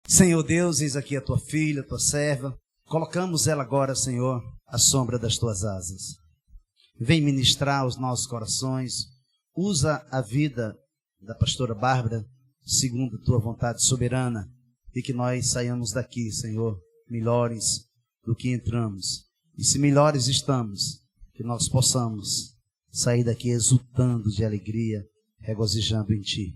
Senhor Deus, eis aqui a tua filha, a tua serva. Colocamos ela agora, Senhor, à sombra das tuas asas. Vem ministrar os nossos corações. Usa a vida da pastora Bárbara, segundo a tua vontade soberana, e que nós saiamos daqui, Senhor, melhores do que entramos. E se melhores estamos, que nós possamos sair daqui exultando de alegria, regozijando em Ti.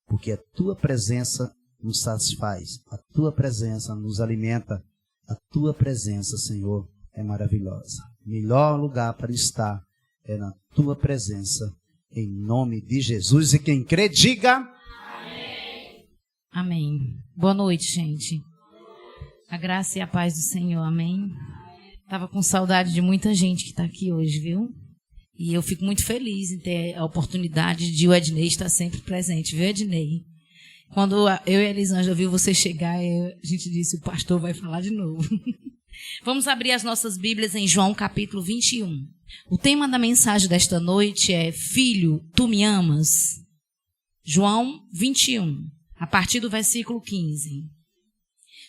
Porque a Tua presença nos satisfaz, a Tua presença nos alimenta, a Tua presença, Senhor, é maravilhosa. Melhor lugar para estar é na Tua presença, em nome de Jesus. E quem crê, diga... Amém. Amém. Boa noite, gente. A graça e a paz do Senhor, amém. Estava com saudade de muita gente que está aqui hoje, viu? E eu fico muito feliz em ter a oportunidade de o Ednei estar sempre presente, viu, Ednei? Quando eu e a Elisângela viu você chegar, a gente disse, o pastor vai falar de novo. Vamos abrir as nossas Bíblias em João capítulo 21. O tema da mensagem desta noite é Filho, tu me amas? João 21, a partir do versículo 15.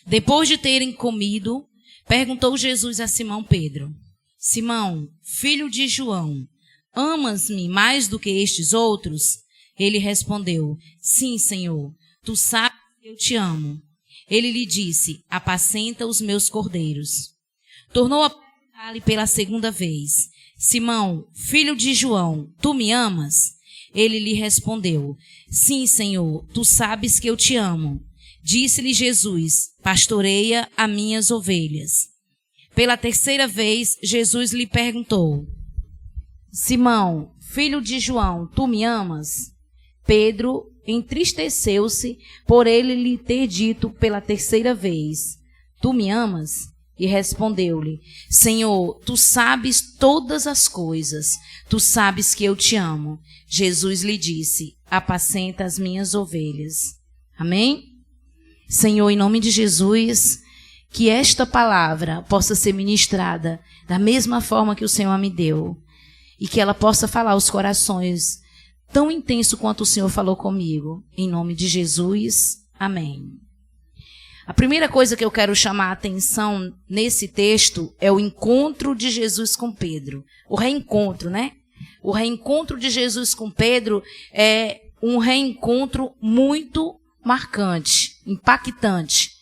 Depois de terem comido, perguntou Jesus a Simão Pedro: Simão, filho de João, amas-me mais do que estes outros? Ele respondeu: Sim, Senhor, tu sabes que eu te amo. Ele lhe disse: Apacenta os meus cordeiros. Tornou a perguntar-lhe pela segunda vez: Simão, filho de João, tu me amas? Ele lhe respondeu: Sim, Senhor, tu sabes que eu te amo. Disse-lhe Jesus: Pastoreia as minhas ovelhas. Pela terceira vez, Jesus lhe perguntou: Simão, filho de João, tu me amas? Pedro entristeceu-se por ele lhe ter dito pela terceira vez: Tu me amas? E respondeu-lhe: Senhor, tu sabes todas as coisas, tu sabes que eu te amo. Jesus lhe disse: Apacenta as minhas ovelhas. Amém? Senhor, em nome de Jesus, que esta palavra possa ser ministrada da mesma forma que o Senhor me deu, e que ela possa falar aos corações tão intenso quanto o Senhor falou comigo. Em nome de Jesus, amém. A primeira coisa que eu quero chamar a atenção nesse texto é o encontro de Jesus com Pedro. O reencontro, né? O reencontro de Jesus com Pedro é um reencontro muito marcante, impactante.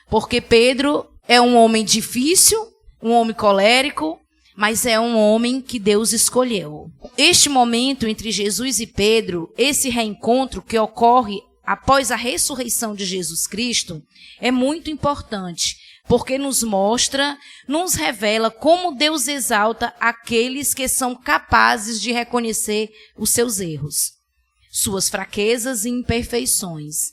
Porque Pedro é um homem difícil, um homem colérico, mas é um homem que Deus escolheu. Este momento entre Jesus e Pedro, esse reencontro que ocorre após a ressurreição de Jesus Cristo, é muito importante, porque nos mostra, nos revela como Deus exalta aqueles que são capazes de reconhecer os seus erros, suas fraquezas e imperfeições.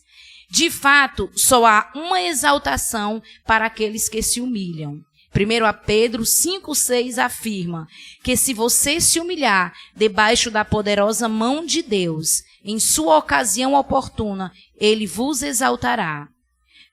De fato, só há uma exaltação para aqueles que se humilham. 1 Pedro 5,6 afirma que se você se humilhar debaixo da poderosa mão de Deus, em sua ocasião oportuna, ele vos exaltará.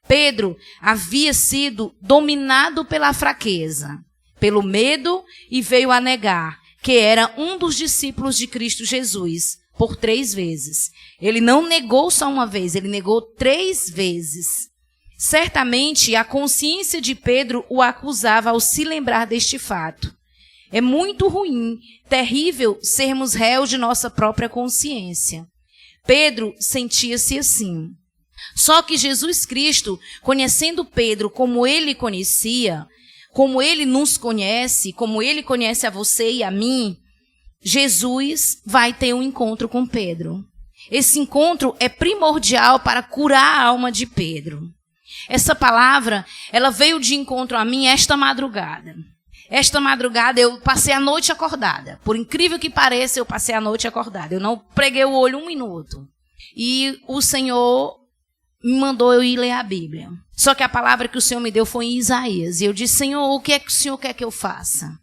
Pedro havia sido dominado pela fraqueza, pelo medo, e veio a negar que era um dos discípulos de Cristo Jesus por 3 vezes. Ele não negou só uma vez, ele negou 3 vezes. Certamente a consciência de Pedro o acusava ao se lembrar deste fato. É muito ruim, terrível sermos réus de nossa própria consciência. Pedro sentia-se assim. Só que Jesus Cristo, conhecendo Pedro como ele conhecia, como ele nos conhece, como ele conhece a você e a mim, Jesus vai ter um encontro com Pedro. Esse encontro é primordial para curar a alma de Pedro. Essa palavra, ela veio de encontro a mim esta madrugada. Esta madrugada eu passei a noite acordada. Por incrível que pareça, eu passei a noite acordada. Eu não preguei o olho 1 minuto. E o Senhor me mandou eu ir ler a Bíblia. Só que a palavra que o Senhor me deu foi em Isaías. E eu disse: Senhor, o que é que o Senhor quer que eu faça?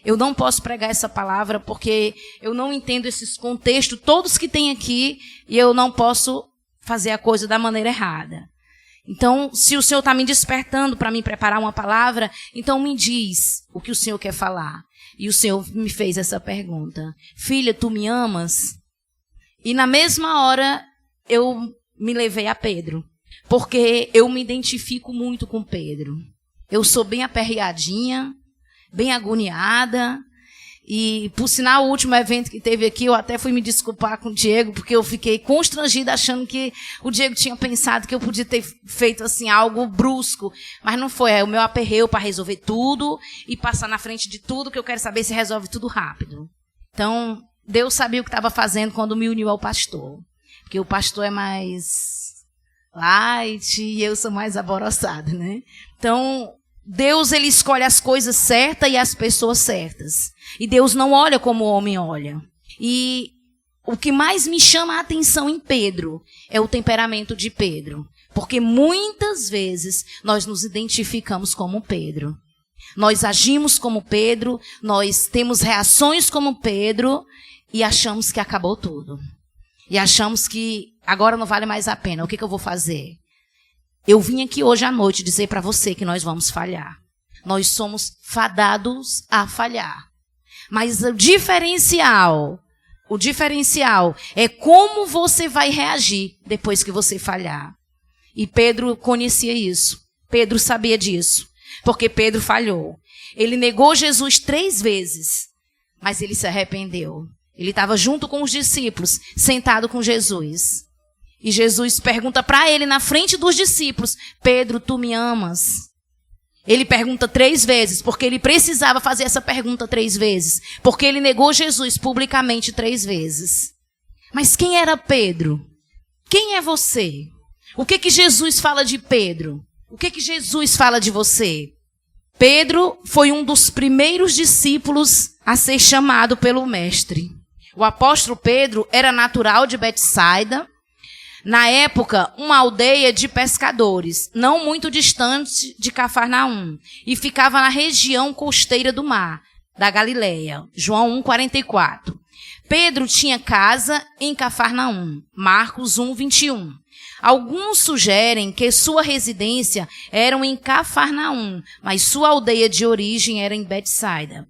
Eu não posso pregar essa palavra porque eu não entendo esses contextos todos que tem aqui e eu não posso fazer a coisa da maneira errada. Então, se o Senhor está me despertando para me preparar uma palavra, então me diz o que o Senhor quer falar. E o Senhor me fez essa pergunta: Filha, tu me amas? E na mesma hora eu me levei a Pedro. porque eu me identifico muito com Pedro. Eu sou bem aperreadinha, bem agoniada. E, por sinal, o último evento que teve aqui, eu até fui me desculpar com o Diego, porque eu fiquei constrangida achando que o Diego tinha pensado que eu podia ter feito assim algo brusco. Mas não foi, é o meu aperreio para resolver tudo e passar na frente de tudo, que eu quero saber se resolve tudo rápido. Então, Deus sabia o que estava fazendo quando me uniu ao pastor. Porque o pastor é mais light e eu sou mais aboroçada, né? Então, Deus, ele escolhe as coisas certas e as pessoas certas. E Deus não olha como o homem olha. E o que mais me chama a atenção em Pedro é o temperamento de Pedro. Porque muitas vezes nós nos identificamos como Pedro. Nós agimos como Pedro, nós temos reações como Pedro e achamos que acabou tudo. E achamos que agora não vale mais a pena. O que eu vou fazer? Eu vim aqui hoje à noite dizer para você que nós vamos falhar. Nós somos fadados a falhar. Mas o diferencial é como você vai reagir depois que você falhar. E Pedro conhecia isso. Pedro sabia disso. Porque Pedro falhou. Ele negou Jesus 3 vezes, mas ele se arrependeu. Ele estava junto com os discípulos, sentado com Jesus. E Jesus pergunta para ele na frente dos discípulos: Pedro, tu me amas? Ele pergunta 3 vezes, porque ele precisava fazer essa pergunta 3 vezes. Porque ele negou Jesus publicamente 3 vezes. Mas quem era Pedro? Quem é você? O que Jesus fala de Pedro? O que Jesus fala de você? Pedro foi um dos primeiros discípulos a ser chamado pelo mestre. O apóstolo Pedro era natural de Betsaida. Na época, uma aldeia de pescadores, não muito distante de Cafarnaum, e ficava na região costeira do mar, da Galileia. João 1,44. Pedro tinha casa em Cafarnaum. Marcos 1,21. Alguns sugerem que sua residência era em Cafarnaum, mas sua aldeia de origem era em Betsaida.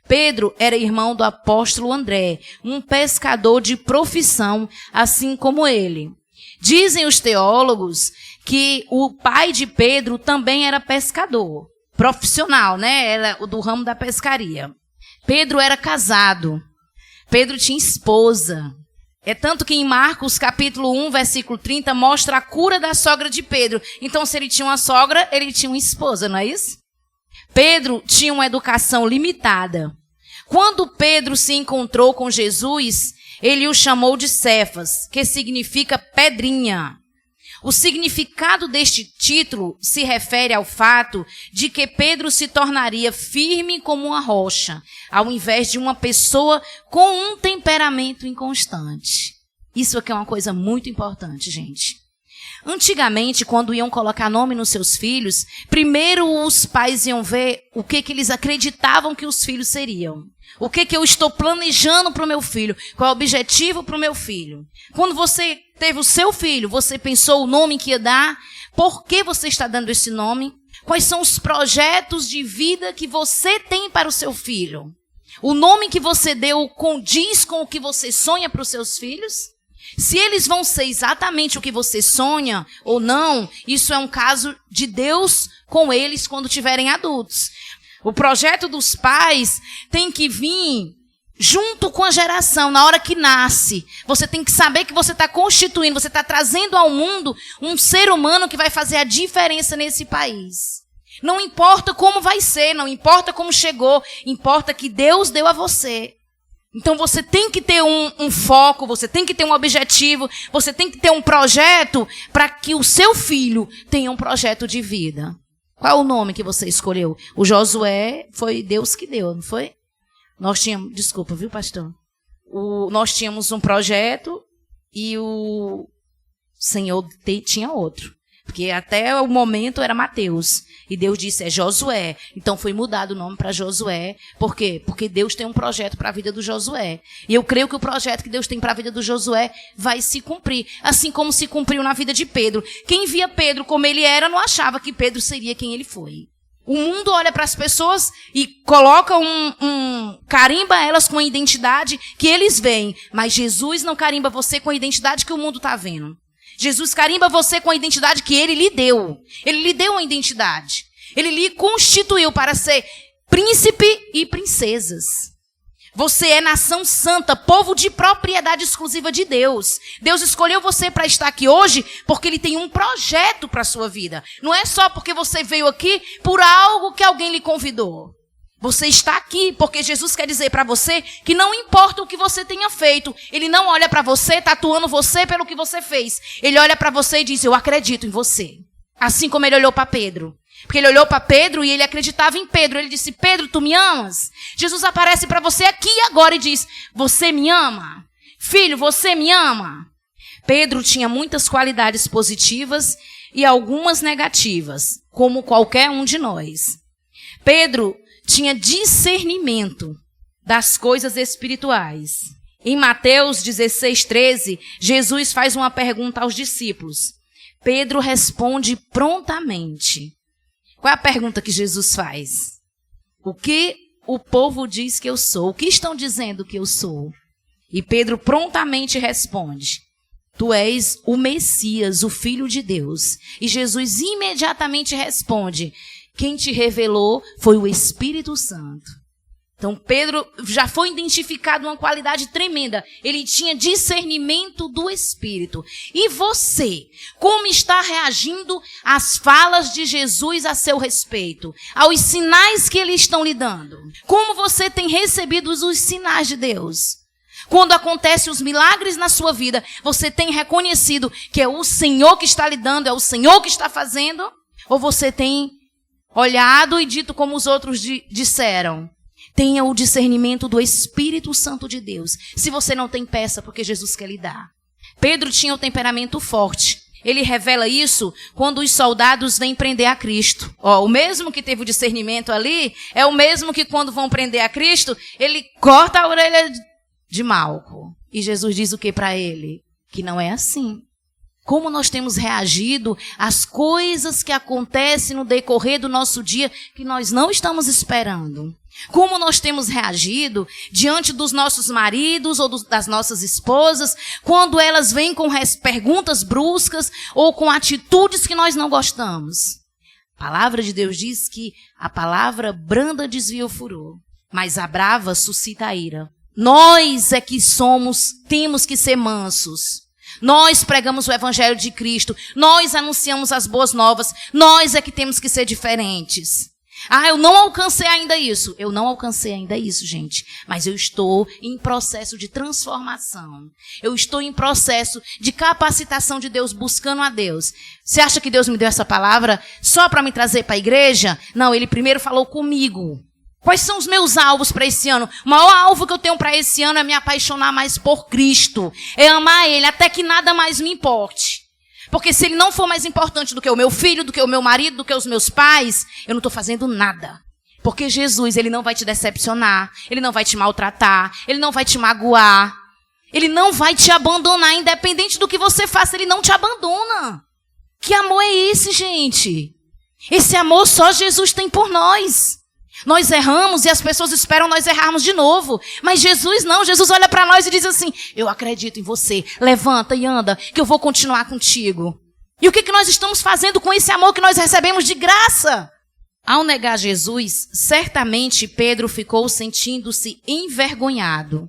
Pedro era irmão do apóstolo André, um pescador de profissão, assim como ele. Dizem os teólogos que o pai de Pedro também era pescador, profissional, né? Era do ramo da pescaria. Pedro era casado. Pedro tinha esposa. É tanto que em Marcos, capítulo 1, versículo 30, mostra a cura da sogra de Pedro. Então, se ele tinha uma sogra, ele tinha uma esposa, não é isso? Pedro tinha uma educação limitada. Quando Pedro se encontrou com Jesus, ele o chamou de Cefas, que significa pedrinha. O significado deste título se refere ao fato de que Pedro se tornaria firme como uma rocha, ao invés de uma pessoa com um temperamento inconstante. Isso aqui é uma coisa muito importante, gente. Antigamente, quando iam colocar nome nos seus filhos, primeiro os pais iam ver o que eles acreditavam que os filhos seriam. O que eu estou planejando para o meu filho? Qual é o objetivo para o meu filho? Quando você teve o seu filho, você pensou o nome que ia dar? Por que você está dando esse nome? Quais são os projetos de vida que você tem para o seu filho? O nome que você deu condiz com o que você sonha para os seus filhos? Se eles vão ser exatamente o que você sonha ou não, isso é um caso de Deus com eles quando tiverem adultos. O projeto dos pais tem que vir junto com a geração, na hora que nasce. Você tem que saber que você está constituindo, você está trazendo ao mundo um ser humano que vai fazer a diferença nesse país. Não importa como vai ser, não importa como chegou, importa que Deus deu a você. Então você tem que ter um foco, você tem que ter um objetivo, você tem que ter um projeto para que o seu filho tenha um projeto de vida. Qual é o nome que você escolheu? O Josué foi Deus que deu, não foi? Nós tínhamos, desculpa, viu, pastor? Nós tínhamos um projeto e o Senhor tinha outro. Porque até o momento era Mateus. E Deus disse, é Josué. Então foi mudado o nome para Josué. Por quê? Porque Deus tem um projeto para a vida do Josué. E eu creio que o projeto que Deus tem para a vida do Josué vai se cumprir. Assim como se cumpriu na vida de Pedro. Quem via Pedro como ele era, não achava que Pedro seria quem ele foi. O mundo olha para as pessoas e coloca carimba elas com a identidade que eles veem. Mas Jesus não carimba você com a identidade que o mundo está vendo. Jesus carimba você com a identidade que ele lhe deu. Ele lhe deu uma identidade. Ele lhe constituiu para ser príncipe e princesas. Você é nação santa, povo de propriedade exclusiva de Deus. Deus escolheu você para estar aqui hoje porque ele tem um projeto para a sua vida. Não é só porque você veio aqui por algo que alguém lhe convidou. Você está aqui porque Jesus quer dizer para você que não importa o que você tenha feito. Ele não olha para você tatuando você pelo que você fez. Ele olha para você e diz, eu acredito em você. Assim como ele olhou para Pedro. Porque ele olhou para Pedro e ele acreditava em Pedro. Ele disse, Pedro, tu me amas? Jesus aparece para você aqui e agora e diz, você me ama? Filho, você me ama? Pedro tinha muitas qualidades positivas e algumas negativas, como qualquer um de nós. Pedro tinha discernimento das coisas espirituais. Em Mateus 16:13, Jesus faz uma pergunta aos discípulos. Pedro responde prontamente. Qual é a pergunta que Jesus faz? O que o povo diz que eu sou? O que estão dizendo que eu sou? E Pedro prontamente responde, tu és o Messias, o Filho de Deus. E Jesus imediatamente responde, quem te revelou foi o Espírito Santo. Então Pedro já foi identificado uma qualidade tremenda. Ele tinha discernimento do Espírito. E você, como está reagindo às falas de Jesus a seu respeito? Aos sinais que eles estão lhe dando? Como você tem recebido os sinais de Deus? Quando acontecem os milagres na sua vida, você tem reconhecido que é o Senhor que está lhe dando, é o Senhor que está fazendo? Ou você tem olhado e dito como os outros disseram? Tenha o discernimento do Espírito Santo de Deus. Se você não tem, peça, porque Jesus quer lhe dar. Pedro tinha um temperamento forte. Ele revela isso quando os soldados vêm prender a Cristo. O mesmo que teve o discernimento ali, é o mesmo que quando vão prender a Cristo, ele corta a orelha de Malco. E Jesus diz o que para ele? Que não é assim. Como nós temos reagido às coisas que acontecem no decorrer do nosso dia que nós não estamos esperando. Como nós temos reagido diante dos nossos maridos ou das nossas esposas, quando elas vêm com perguntas bruscas ou com atitudes que nós não gostamos. A palavra de Deus diz que a palavra branda desvia o furor, mas a brava suscita a ira. Nós é que temos que ser mansos. Nós pregamos o Evangelho de Cristo. Nós anunciamos as boas novas. Nós é que temos que ser diferentes. Eu não alcancei ainda isso. Eu não alcancei ainda isso, gente. Mas eu estou em processo de transformação. Eu estou em processo de capacitação de Deus, buscando a Deus. Você acha que Deus me deu essa palavra só para me trazer para a igreja? Não, Ele primeiro falou comigo. Quais são os meus alvos para esse ano? O maior alvo que eu tenho para esse ano é me apaixonar mais por Cristo. É amar Ele até que nada mais me importe. Porque se Ele não for mais importante do que o meu filho, do que o meu marido, do que os meus pais, eu não estou fazendo nada. Porque Jesus, Ele não vai te decepcionar. Ele não vai te maltratar. Ele não vai te magoar. Ele não vai te abandonar. Independente do que você faça, Ele não te abandona. Que amor é esse, gente? Esse amor só Jesus tem por nós. Nós erramos e as pessoas esperam nós errarmos de novo. Mas Jesus não. Jesus olha para nós e diz assim, eu acredito em você. Levanta e anda, que eu vou continuar contigo. E o que nós estamos fazendo com esse amor que nós recebemos de graça? Ao negar Jesus, certamente Pedro ficou sentindo-se envergonhado.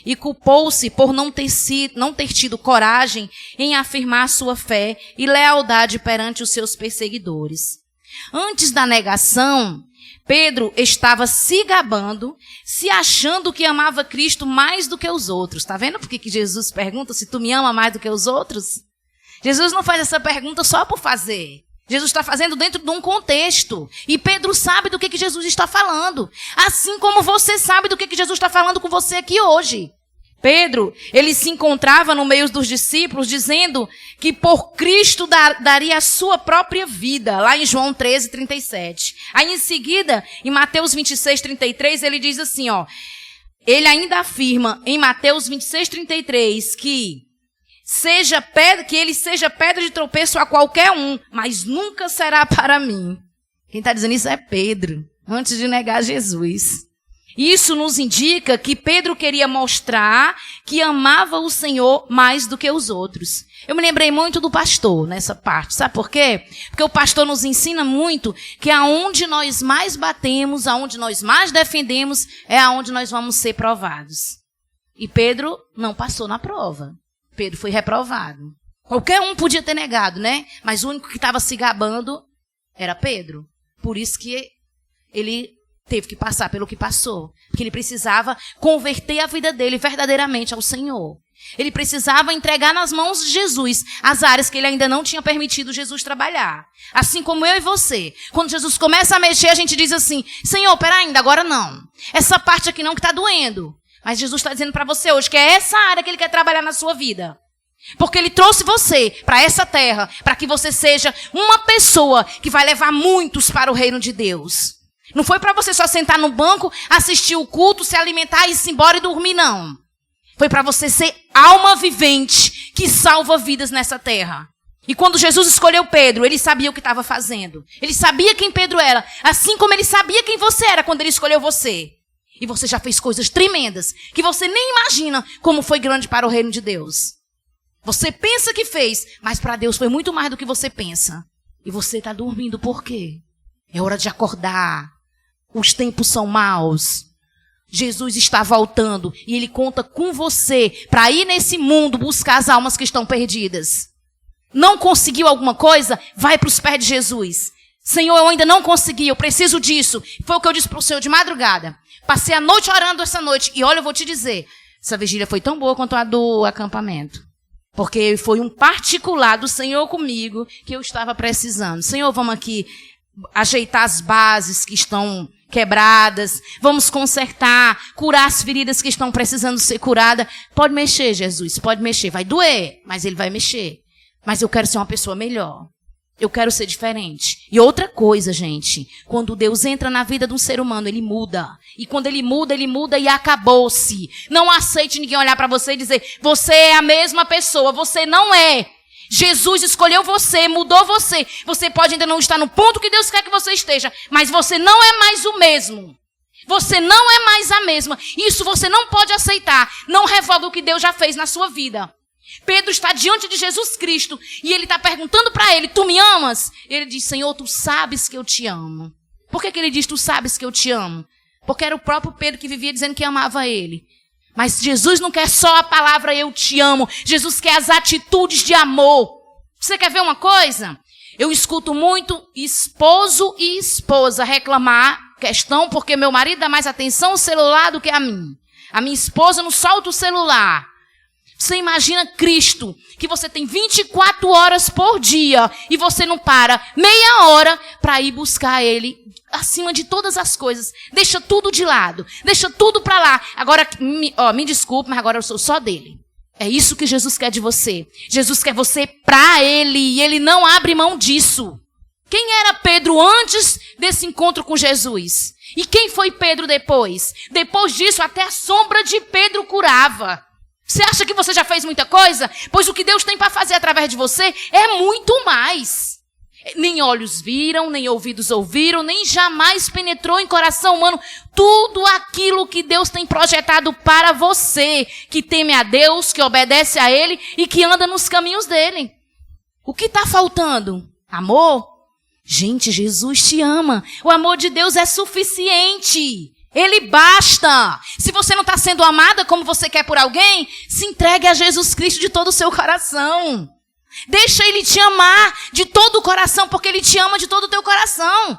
E culpou-se por não ter tido coragem em afirmar sua fé e lealdade perante os seus perseguidores. Antes da negação, Pedro estava se gabando, se achando que amava Cristo mais do que os outros. Está vendo por que Jesus pergunta se tu me ama mais do que os outros? Jesus não faz essa pergunta só por fazer. Jesus está fazendo dentro de um contexto. E Pedro sabe do que Jesus está falando. Assim como você sabe do que Jesus está falando com você aqui hoje. Pedro, ele se encontrava no meio dos discípulos dizendo que por Cristo daria a sua própria vida, lá em João 13:37. Aí em seguida, em Mateus 26:33, ele diz assim, ele ainda afirma em Mateus 26:33 que ele seja pedra de tropeço a qualquer um, mas nunca será para mim. Quem está dizendo isso é Pedro, antes de negar Jesus. Isso nos indica que Pedro queria mostrar que amava o Senhor mais do que os outros. Eu me lembrei muito do pastor nessa parte. Sabe por quê? Porque o pastor nos ensina muito que aonde nós mais batemos, aonde nós mais defendemos, é aonde nós vamos ser provados. E Pedro não passou na prova. Pedro foi reprovado. Qualquer um podia ter negado, né? Mas o único que estava se gabando era Pedro. Por isso que ele teve que passar pelo que passou. Porque ele precisava converter a vida dele verdadeiramente ao Senhor. Ele precisava entregar nas mãos de Jesus as áreas que ele ainda não tinha permitido Jesus trabalhar. Assim como eu e você. Quando Jesus começa a mexer, a gente diz assim, Senhor, peraí, ainda agora não. Essa parte aqui não que está doendo. Mas Jesus está dizendo para você hoje que é essa área que ele quer trabalhar na sua vida. Porque ele trouxe você para essa terra, para que você seja uma pessoa que vai levar muitos para o reino de Deus. Não foi para você só sentar no banco, assistir o culto, se alimentar, ir embora e dormir, não. Foi para você ser alma vivente que salva vidas nessa terra. E quando Jesus escolheu Pedro, ele sabia o que estava fazendo. Ele sabia quem Pedro era, assim como ele sabia quem você era quando ele escolheu você. E você já fez coisas tremendas, que você nem imagina como foi grande para o reino de Deus. Você pensa que fez, mas para Deus foi muito mais do que você pensa. E você está dormindo por quê? É hora de acordar. Os tempos são maus. Jesus está voltando e Ele conta com você para ir nesse mundo buscar as almas que estão perdidas. Não conseguiu alguma coisa? Vai para os pés de Jesus. Senhor, eu ainda não consegui, eu preciso disso. Foi o que eu disse para o Senhor de madrugada. Passei a noite orando essa noite. E olha, eu vou te dizer, essa vigília foi tão boa quanto a do acampamento. Porque foi um particular do Senhor comigo que eu estava precisando. Senhor, vamos aqui ajeitar as bases que estão quebradas. Vamos consertar, curar as feridas que estão precisando ser curadas. Pode mexer, Jesus, pode mexer. Vai doer, mas Ele vai mexer. Mas eu quero ser uma pessoa melhor. Eu quero ser diferente. E outra coisa, gente. Quando Deus entra na vida de um ser humano, Ele muda. E quando Ele muda e acabou-se. Não aceite ninguém olhar para você e dizer, você é a mesma pessoa. Você não é. Jesus escolheu você, mudou você. Você pode ainda não estar no ponto que Deus quer que você esteja. Mas você não é mais o mesmo. Você não é mais a mesma. Isso você não pode aceitar. Não revoga o que Deus já fez na sua vida. Pedro está diante de Jesus Cristo e ele está perguntando para ele, tu me amas? Ele diz, Senhor, tu sabes que eu te amo. Por que ele diz, tu sabes que eu te amo? Porque era o próprio Pedro que vivia dizendo que amava ele. Mas Jesus não quer só a palavra eu te amo. Jesus quer as atitudes de amor. Você quer ver uma coisa? Eu escuto muito esposo e esposa reclamar questão porque meu marido dá mais atenção ao celular do que a mim. A minha esposa não solta o celular. Você imagina Cristo, que você tem 24 horas por dia e você não para meia hora para ir buscar Ele acima de todas as coisas. Deixa tudo de lado, deixa tudo para lá. Agora, me desculpe, mas agora eu sou só dele. É isso que Jesus quer de você. Jesus quer você para Ele e Ele não abre mão disso. Quem era Pedro antes desse encontro com Jesus? E quem foi Pedro depois? Depois disso, até a sombra de Pedro curava. Você acha que você já fez muita coisa? Pois o que Deus tem para fazer através de você é muito mais. Nem olhos viram, nem ouvidos ouviram, nem jamais penetrou em coração humano tudo aquilo que Deus tem projetado para você, que teme a Deus, que obedece a Ele e que anda nos caminhos dEle. O que está faltando? Amor? Gente, Jesus te ama. O amor de Deus é suficiente. Ele basta. Se você não está sendo amada como você quer por alguém, se entregue a Jesus Cristo de todo o seu coração. Deixa Ele te amar de todo o coração, porque Ele te ama de todo o teu coração.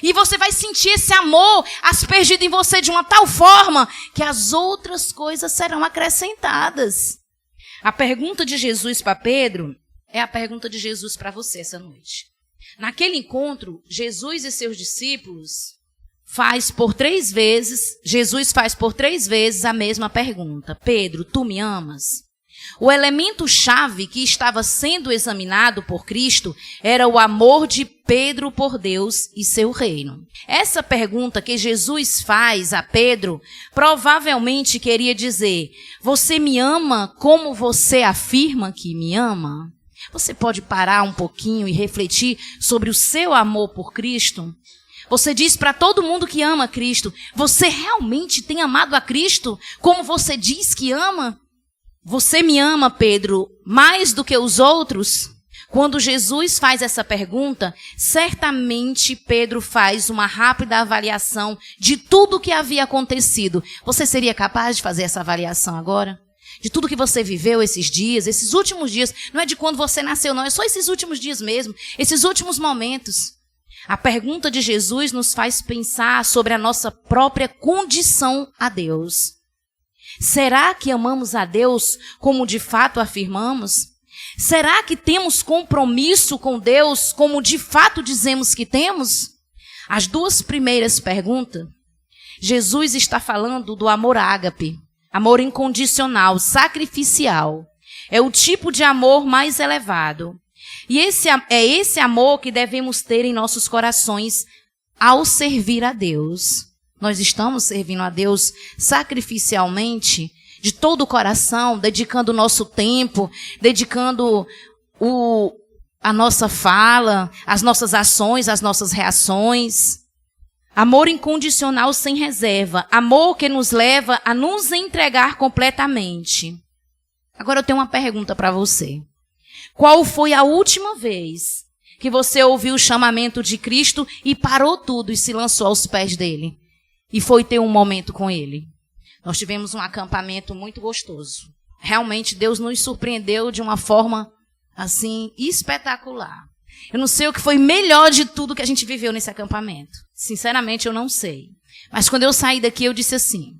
E você vai sentir esse amor aspergido em você de uma tal forma que as outras coisas serão acrescentadas. A pergunta de Jesus para Pedro é a pergunta de Jesus para você essa noite. Naquele encontro, Jesus e seus discípulos Jesus faz por 3 vezes a mesma pergunta. Pedro, tu me amas? O elemento-chave que estava sendo examinado por Cristo era o amor de Pedro por Deus e seu reino. Essa pergunta que Jesus faz a Pedro provavelmente queria dizer, você me ama como você afirma que me ama? Você pode parar um pouquinho e refletir sobre o seu amor por Cristo? Você diz para todo mundo que ama Cristo. Você realmente tem amado a Cristo como você diz que ama? Você me ama, Pedro, mais do que os outros? Quando Jesus faz essa pergunta, certamente Pedro faz uma rápida avaliação de tudo o que havia acontecido. Você seria capaz de fazer essa avaliação agora? De tudo que você viveu esses dias, esses últimos dias. Não é de quando você nasceu, não. É só esses últimos dias mesmo. Esses últimos momentos. A pergunta de Jesus nos faz pensar sobre a nossa própria condição a Deus. Será que amamos a Deus como de fato afirmamos? Será que temos compromisso com Deus como de fato dizemos que temos? As duas primeiras perguntas, Jesus está falando do amor ágape, amor incondicional, sacrificial. É o tipo de amor mais elevado. E é esse amor que devemos ter em nossos corações ao servir a Deus. Nós estamos servindo a Deus sacrificialmente, de todo o coração, dedicando o nosso tempo, dedicando a nossa fala, as nossas ações, as nossas reações. Amor incondicional sem reserva. Amor que nos leva a nos entregar completamente. Agora eu tenho uma pergunta para você. Qual foi a última vez que você ouviu o chamamento de Cristo e parou tudo e se lançou aos pés dele? E foi ter um momento com ele? Nós tivemos um acampamento muito gostoso. Realmente Deus nos surpreendeu de uma forma, assim, espetacular. Eu não sei o que foi melhor de tudo que a gente viveu nesse acampamento. Sinceramente, eu não sei. Mas quando eu saí daqui, eu disse assim: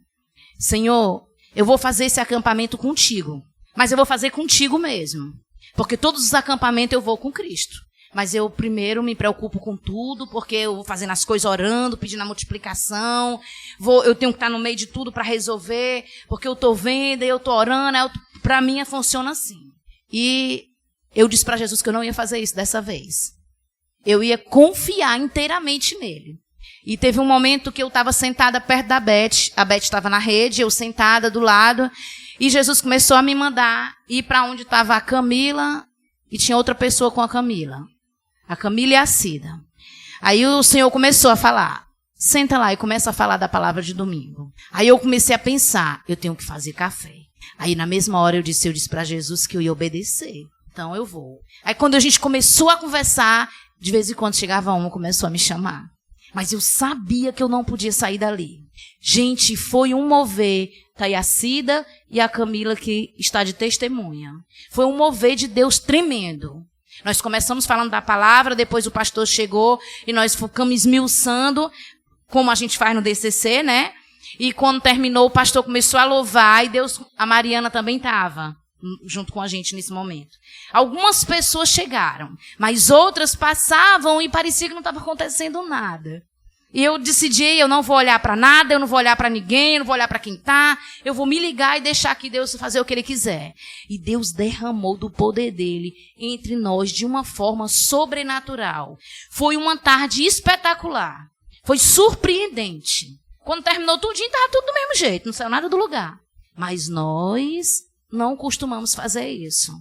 Senhor, eu vou fazer esse acampamento contigo. Mas eu vou fazer contigo mesmo. Porque todos os acampamentos eu vou com Cristo. Mas eu primeiro me preocupo com tudo, porque eu vou fazendo as coisas orando, pedindo a multiplicação. Eu tenho que estar no meio de tudo para resolver, porque eu estou vendo, eu estou orando. Para mim funciona assim. E eu disse para Jesus que eu não ia fazer isso dessa vez. Eu ia confiar inteiramente nele. E teve um momento que eu estava sentada perto da Beth. A Beth estava na rede, eu sentada do lado. E Jesus começou a me mandar ir para onde estava a Camila. E tinha outra pessoa com a Camila. A Camila e a Cida. Aí o Senhor começou a falar. Senta lá e começa a falar da palavra de domingo. Aí eu comecei a pensar, eu tenho que fazer café. Aí na mesma hora eu disse para Jesus que eu ia obedecer. Então eu vou. Aí quando a gente começou a conversar, de vez em quando chegava uma, começou a me chamar. Mas eu sabia que eu não podia sair dali. Gente, foi um mover. Está aí a Cida e a Camila que está de testemunha. Foi um mover de Deus tremendo. Nós começamos falando da palavra, depois o pastor chegou e nós ficamos esmiuçando, como a gente faz no DCC, né? E quando terminou, o pastor começou a louvar e Deus, a Mariana também estava junto com a gente nesse momento. Algumas pessoas chegaram, mas outras passavam e parecia que não estava acontecendo nada. E eu decidi, eu não vou olhar para nada, eu não vou olhar para ninguém, eu não vou olhar para quem está, eu vou me ligar e deixar que Deus fazer o que Ele quiser. E Deus derramou do poder dEle entre nós de uma forma sobrenatural. Foi uma tarde espetacular. Foi surpreendente. Quando terminou tudinho, estava tudo do mesmo jeito, não saiu nada do lugar. Mas nós não costumamos fazer isso.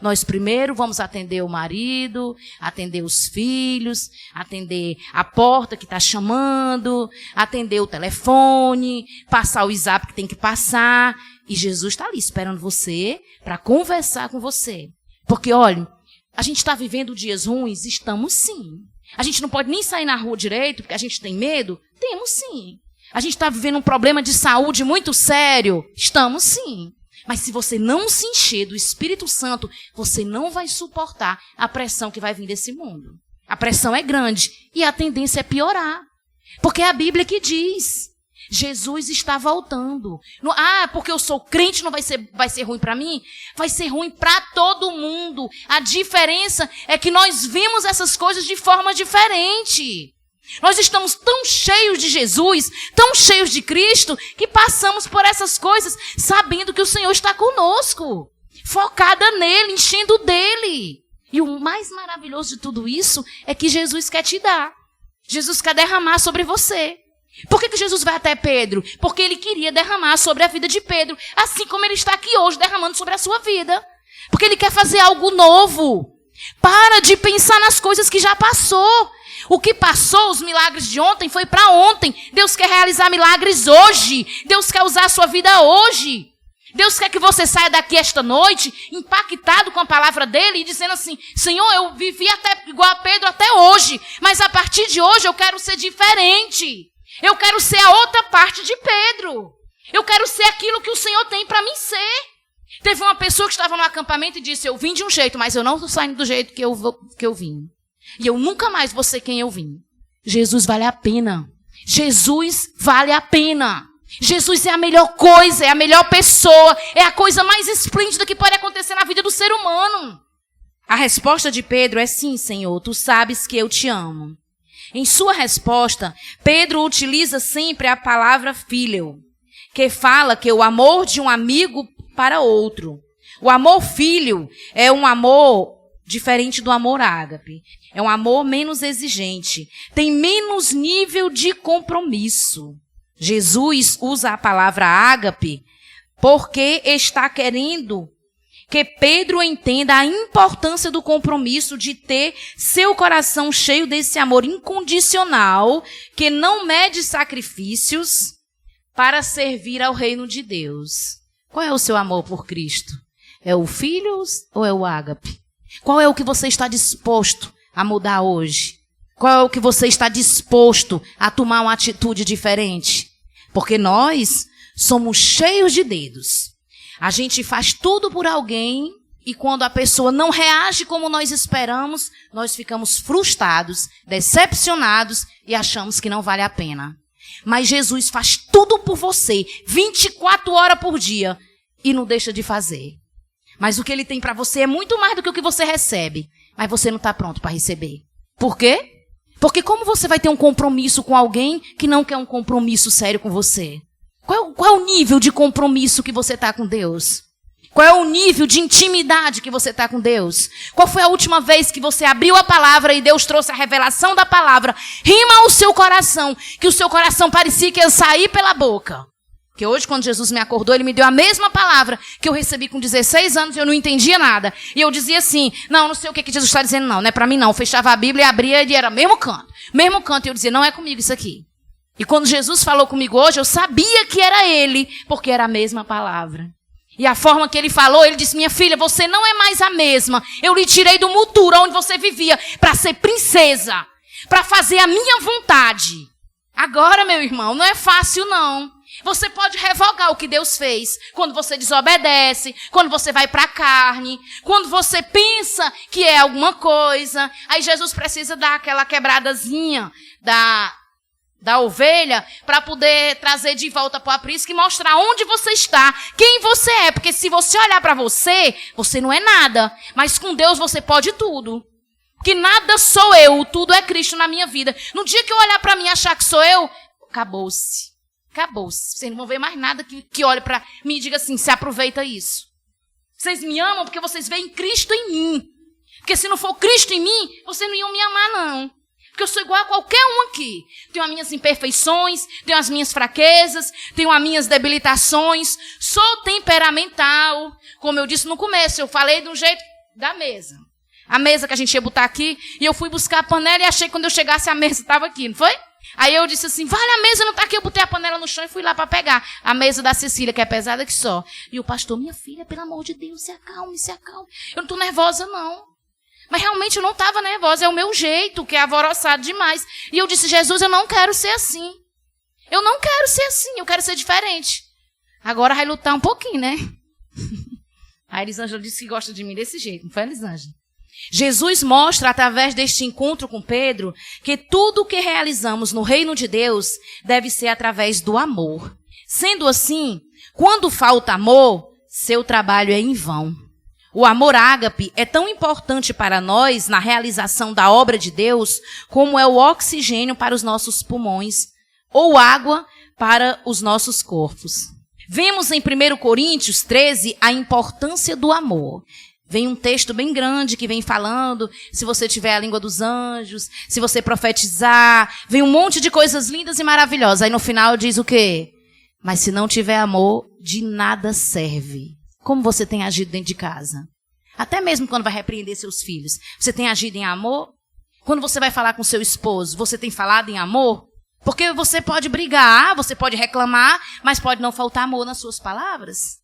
Nós primeiro vamos atender o marido, atender os filhos, atender a porta que está chamando, atender o telefone, passar o zap que tem que passar. E Jesus está ali esperando você para conversar com você. Porque, olha, a gente está vivendo dias ruins? Estamos sim. A gente não pode nem sair na rua direito porque a gente tem medo? Temos sim. A gente está vivendo um problema de saúde muito sério? Estamos sim. Mas se você não se encher do Espírito Santo, você não vai suportar a pressão que vai vir desse mundo. A pressão é grande e a tendência é piorar. Porque é a Bíblia que diz. Jesus está voltando. Porque eu sou crente, não vai ser ruim para mim? Vai ser ruim para todo mundo. A diferença é que nós vimos essas coisas de forma diferente. Nós estamos tão cheios de Jesus, tão cheios de Cristo, que passamos por essas coisas sabendo que o Senhor está conosco, focada nele, enchendo dele. E o mais maravilhoso de tudo isso é que Jesus quer te dar. Jesus quer derramar sobre você. Por que Jesus vai até Pedro? Porque ele queria derramar sobre a vida de Pedro, assim como ele está aqui hoje derramando sobre a sua vida. Porque ele quer fazer algo novo. Para de pensar nas coisas que já passou. O que passou, os milagres de ontem, foi para ontem. Deus quer realizar milagres hoje. Deus quer usar a sua vida hoje. Deus quer que você saia daqui esta noite, impactado com a palavra dele e dizendo assim: Senhor, eu vivi até igual a Pedro até hoje, mas a partir de hoje eu quero ser diferente. Eu quero ser a outra parte de Pedro. Eu quero ser aquilo que o Senhor tem para mim ser. Teve uma pessoa que estava no acampamento e disse: eu vim de um jeito, mas eu não estou saindo do jeito que eu vim. E eu nunca mais vou ser quem eu vim. Jesus vale a pena. Jesus vale a pena. Jesus é a melhor coisa, é a melhor pessoa, é a coisa mais esplêndida que pode acontecer na vida do ser humano. A resposta de Pedro é: sim, Senhor, tu sabes que eu te amo. Em sua resposta, Pedro utiliza sempre a palavra filho, que fala que o amor de um amigo para outro. O amor filho é um amor diferente do amor ágape. É um amor menos exigente, tem menos nível de compromisso. Jesus usa a palavra ágape porque está querendo que Pedro entenda a importância do compromisso de ter seu coração cheio desse amor incondicional que não mede sacrifícios para servir ao reino de Deus. Qual é o seu amor por Cristo? É o filho ou é o ágape? Qual é o que você está disposto a mudar hoje? Qual é o que você está disposto a tomar uma atitude diferente? Porque nós somos cheios de dedos. A gente faz tudo por alguém e quando a pessoa não reage como nós esperamos, nós ficamos frustrados, decepcionados e achamos que não vale a pena. Mas Jesus faz tudo por você, 24 horas por dia, e não deixa de fazer. Mas o que ele tem para você é muito mais do que o que você recebe, mas você não está pronto para receber. Por quê? Porque como você vai ter um compromisso com alguém que não quer um compromisso sério com você? Qual é o nível de compromisso que você está com Deus? Qual é o nível de intimidade que você está com Deus? Qual foi a última vez que você abriu a palavra e Deus trouxe a revelação da palavra? Rima ao seu coração, que o seu coração parecia que ia sair pela boca. Porque hoje, quando Jesus me acordou, ele me deu a mesma palavra que eu recebi com 16 anos e eu não entendia nada. E eu dizia assim: não sei o que Jesus está dizendo, não é para mim não. Eu fechava a Bíblia e abria e era mesmo canto. Mesmo canto, e eu dizia: não é comigo isso aqui. E quando Jesus falou comigo hoje, eu sabia que era ele, porque era a mesma palavra. E a forma que ele falou, ele disse: minha filha, você não é mais a mesma. Eu lhe tirei do muturo onde você vivia para ser princesa, para fazer a minha vontade. Agora, meu irmão, não é fácil não. Você pode revogar o que Deus fez quando você desobedece, quando você vai para a carne, quando você pensa que é alguma coisa. Aí Jesus precisa dar aquela quebradazinha da ovelha para poder trazer de volta para o aprisco e mostrar onde você está, quem você é. Porque se você olhar para você, você não é nada. Mas com Deus você pode tudo. Porque nada sou eu, tudo é Cristo na minha vida. No dia que eu olhar para mim e achar que sou eu, acabou-se. Acabou-se. Vocês não vão ver mais nada que olhe para mim e diga assim: se aproveita isso. Vocês me amam porque vocês veem Cristo em mim. Porque se não for Cristo em mim, vocês não iam me amar, não. Porque eu sou igual a qualquer um aqui. Tenho as minhas imperfeições, tenho as minhas fraquezas, tenho as minhas debilitações. Sou temperamental. Como eu disse no começo, eu falei de um jeito da mesa. A mesa que a gente ia botar aqui, e eu fui buscar a panela e achei que quando eu chegasse a mesa estava aqui, não foi? Aí eu disse assim: vale, a mesa não está aqui. Eu botei a panela no chão e fui lá para pegar a mesa da Cecília, que é pesada que só. E o pastor: minha filha, pelo amor de Deus, se acalme, se acalme. Eu não estou nervosa, não. Mas realmente eu não estava nervosa, é o meu jeito, que é alvoroçado demais. E eu disse: Jesus, eu não quero ser assim. Eu não quero ser assim, eu quero ser diferente. Agora vai lutar um pouquinho, né? A Elisângela disse que gosta de mim desse jeito, não foi, Elisângela? Jesus mostra, através deste encontro com Pedro, que tudo o que realizamos no reino de Deus deve ser através do amor. Sendo assim, quando falta amor, seu trabalho é em vão. O amor ágape é tão importante para nós na realização da obra de Deus como é o oxigênio para os nossos pulmões ou água para os nossos corpos. Vemos em 1 Coríntios 13 a importância do amor. Vem um texto bem grande que vem falando, se você tiver a língua dos anjos, se você profetizar, vem um monte de coisas lindas e maravilhosas. Aí no final diz o quê? Mas se não tiver amor, de nada serve. Como você tem agido dentro de casa? Até mesmo quando vai repreender seus filhos. Você tem agido em amor? Quando você vai falar com seu esposo, você tem falado em amor? Porque você pode brigar, você pode reclamar, mas pode não faltar amor nas suas palavras.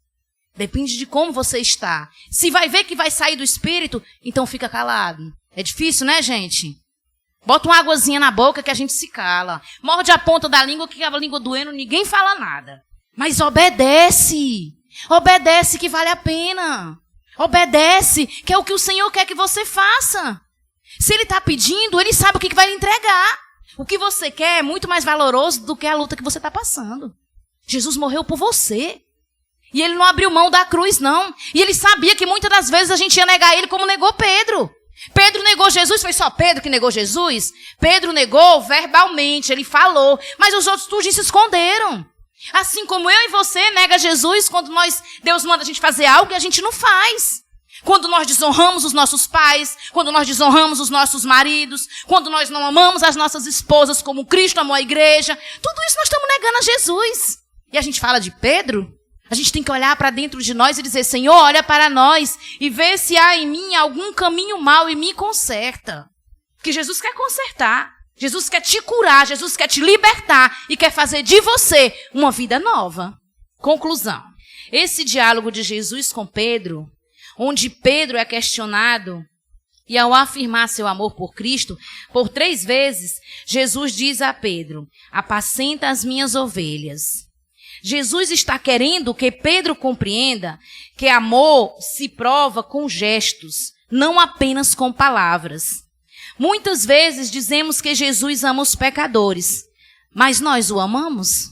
Depende de como você está. Se vai ver que vai sair do espírito, então fica calado. É difícil, né, gente? Bota uma águazinha na boca que a gente se cala. Morde a ponta da língua, que a língua doendo, ninguém fala nada. Mas obedece. Obedece que vale a pena. Obedece, que é o que o Senhor quer que você faça. Se Ele está pedindo, Ele sabe o que vai lhe entregar. O que você quer é muito mais valoroso do que a luta que você está passando. Jesus morreu por você. E Ele não abriu mão da cruz, não. E Ele sabia que muitas das vezes a gente ia negar Ele como negou Pedro. Pedro negou Jesus, foi só Pedro que negou Jesus? Pedro negou verbalmente, ele falou. Mas os outros tudinho se esconderam. Assim como eu e você nega Jesus quando Deus manda a gente fazer algo que a gente não faz. Quando nós desonramos os nossos pais, quando nós desonramos os nossos maridos, quando nós não amamos as nossas esposas como Cristo amou a igreja, tudo isso nós estamos negando a Jesus. E a gente fala de Pedro, a gente tem que olhar para dentro de nós e dizer, Senhor, olha para nós e vê se há em mim algum caminho mau e me conserta. Porque Jesus quer consertar, Jesus quer te curar, Jesus quer te libertar e quer fazer de você uma vida nova. Conclusão, esse diálogo de Jesus com Pedro, onde Pedro é questionado, e ao afirmar seu amor por Cristo, por 3 vezes, Jesus diz a Pedro, apacenta as minhas ovelhas. Jesus está querendo que Pedro compreenda que amor se prova com gestos, não apenas com palavras. Muitas vezes dizemos que Jesus ama os pecadores, mas nós o amamos?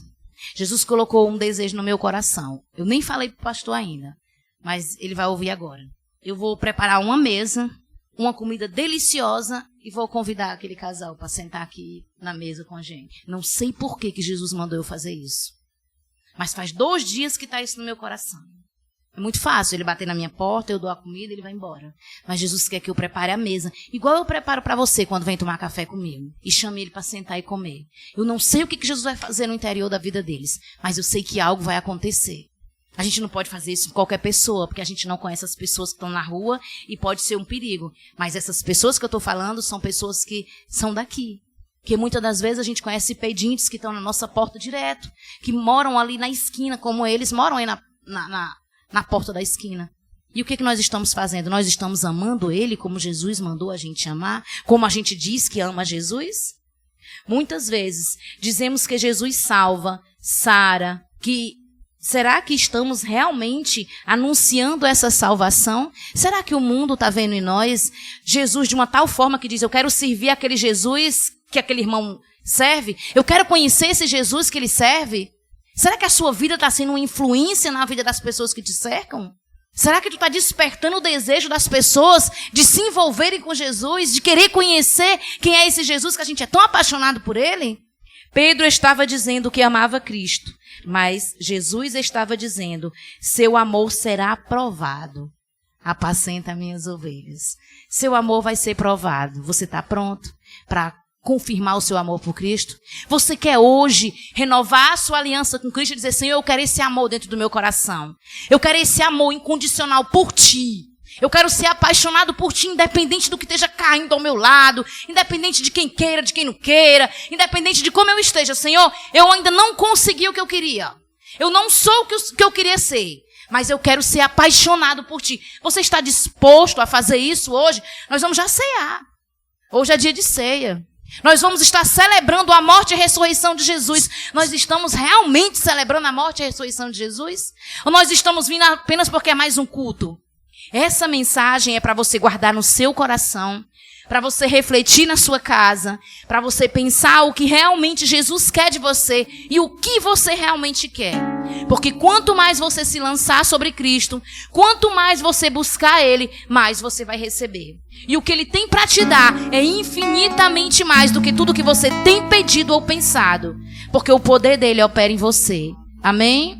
Jesus colocou um desejo no meu coração. Eu nem falei para o pastor ainda. Mas ele vai ouvir agora. Eu vou preparar uma mesa, uma comida deliciosa e vou convidar aquele casal para sentar aqui na mesa com a gente. Não sei por que Jesus mandou eu fazer isso. Mas faz 2 dias que está isso no meu coração. É muito fácil ele bater na minha porta, eu dou a comida e ele vai embora. Mas Jesus quer que eu prepare a mesa, igual eu preparo para você quando vem tomar café comigo. E chame ele para sentar e comer. Eu não sei o que Jesus vai fazer no interior da vida deles, mas eu sei que algo vai acontecer. A gente não pode fazer isso com qualquer pessoa, porque a gente não conhece as pessoas que estão na rua e pode ser um perigo. Mas essas pessoas que eu estou falando são pessoas que são daqui. Que muitas das vezes a gente conhece pedintes que estão na nossa porta direto, que moram ali na esquina, como eles moram aí na porta da esquina. E o que nós estamos fazendo? Nós estamos amando Ele como Jesus mandou a gente amar? Como a gente diz que ama Jesus? Muitas vezes dizemos que Jesus salva, sara, será que estamos realmente anunciando essa salvação? Será que o mundo está vendo em nós Jesus de uma tal forma que diz, eu quero servir aquele Jesus que aquele irmão serve? Eu quero conhecer esse Jesus que ele serve? Será que a sua vida está sendo uma influência na vida das pessoas que te cercam? Será que tu está despertando o desejo das pessoas de se envolverem com Jesus, de querer conhecer quem é esse Jesus que a gente é tão apaixonado por ele? Pedro estava dizendo que amava Cristo, mas Jesus estava dizendo, seu amor será provado. Apacenta minhas ovelhas. Seu amor vai ser provado. Você está pronto para confirmar o seu amor por Cristo? Você quer hoje renovar a sua aliança com Cristo e dizer, Senhor, eu quero esse amor dentro do meu coração. Eu quero esse amor incondicional por Ti. Eu quero ser apaixonado por Ti, independente do que esteja caindo ao meu lado, independente de quem queira, de quem não queira, independente de como eu esteja. Senhor, eu ainda não consegui o que eu queria. Eu não sou o que eu queria ser, mas eu quero ser apaixonado por Ti. Você está disposto a fazer isso hoje? Nós vamos já cear. Hoje é dia de ceia. Nós vamos estar celebrando a morte e a ressurreição de Jesus. Nós estamos realmente celebrando a morte e a ressurreição de Jesus? Ou nós estamos vindo apenas porque é mais um culto? Essa mensagem é para você guardar no seu coração, para você refletir na sua casa, para você pensar o que realmente Jesus quer de você e o que você realmente quer. Porque quanto mais você se lançar sobre Cristo, quanto mais você buscar Ele, mais você vai receber. E o que Ele tem para te dar é infinitamente mais do que tudo que você tem pedido ou pensado. Porque o poder dele opera em você. Amém?